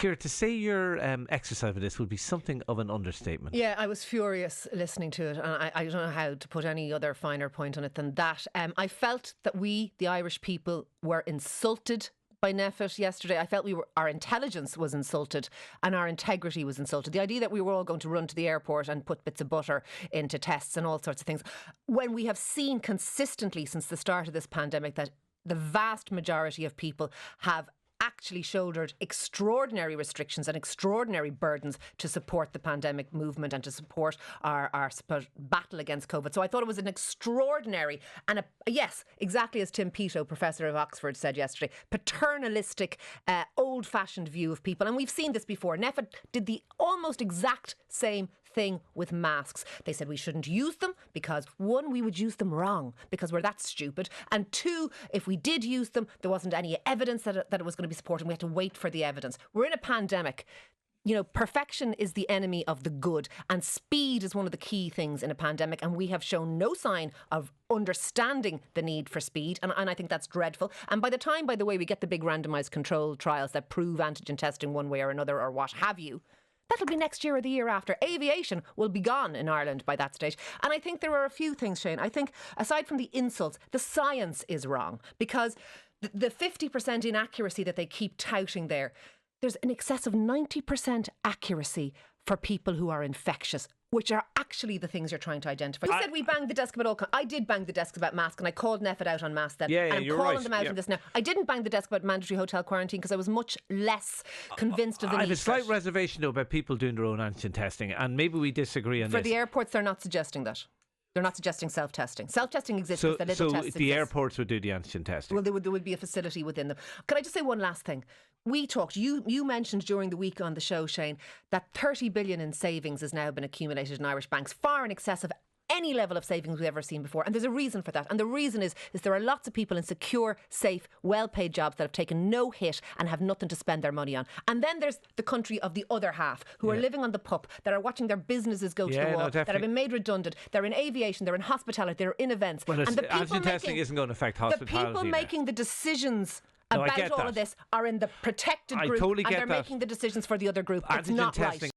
Ciara, to say your exercise with this would be something of an understatement. Yeah, I was furious listening to it, and I don't know how to put any other finer point on it than that. I felt that we, the Irish people, were insulted by NPHET yesterday. I felt our intelligence was insulted and our integrity was insulted. The idea that we were all going to run to the airport and put bits of butter into tests and all sorts of things, when we have seen consistently since the start of this pandemic that the vast majority of people have actually shouldered extraordinary restrictions and extraordinary burdens to support the pandemic movement and to support our battle against COVID. So I thought it was an extraordinary and, yes, exactly as Tim Peto, Professor of Oxford, said yesterday, paternalistic, old-fashioned view of people. And we've seen this before. NPHET did the almost exact same thing with masks. They said we shouldn't use them because, one, we would use them wrong because we're that stupid, and two, if we did use them, there wasn't any evidence that it was going to be supported. We had to wait for the evidence. We're in a pandemic. You know, perfection is the enemy of the good, and speed is one of the key things in a pandemic, and we have shown no sign of understanding the need for speed, and I think that's dreadful. And by the time, by the way, we get the big randomised control trials that prove antigen testing one way or another or what have you, that'll be next year or the year after. Aviation will be gone in Ireland by that stage. And I think there are a few things, Shane. I think, aside from the insults, the science is wrong, because the 50% inaccuracy that they keep touting there's an excess of 90% accuracy for people who are infectious, which are actually the things you're trying to identify. You said we banged the desk about all. I did bang the desk about masks, and I called NPHET out on masks then. Yeah, and I'm calling them out on this now. I didn't bang the desk about mandatory hotel quarantine because I was much less convinced of the need. I have a slight reservation though about people doing their own antigen testing, and maybe we disagree on this. For the airports, they're not suggesting that. They're not suggesting self-testing. Self-testing exists because the little tests exist. The airports would do the antigen testing. Well, there would be a facility within them. Can I just say one last thing? We talked, you mentioned during the week on the show, Shane, that 30 billion in savings has now been accumulated in Irish banks, far in excess of any level of savings we've ever seen before. And there's a reason for that. And the reason is there are lots of people in secure, safe, well-paid jobs that have taken no hit and have nothing to spend their money on. And then there's the country of the other half who are living on the pup, that are watching their businesses go to the wall, that have been made redundant. They're in aviation, they're in hospitality, they're in events. Well, and the antigen testing isn't going to affect hospitality. The people making the decisions about all of this are in the protected group, and they're making the decisions for the other group. It's not right.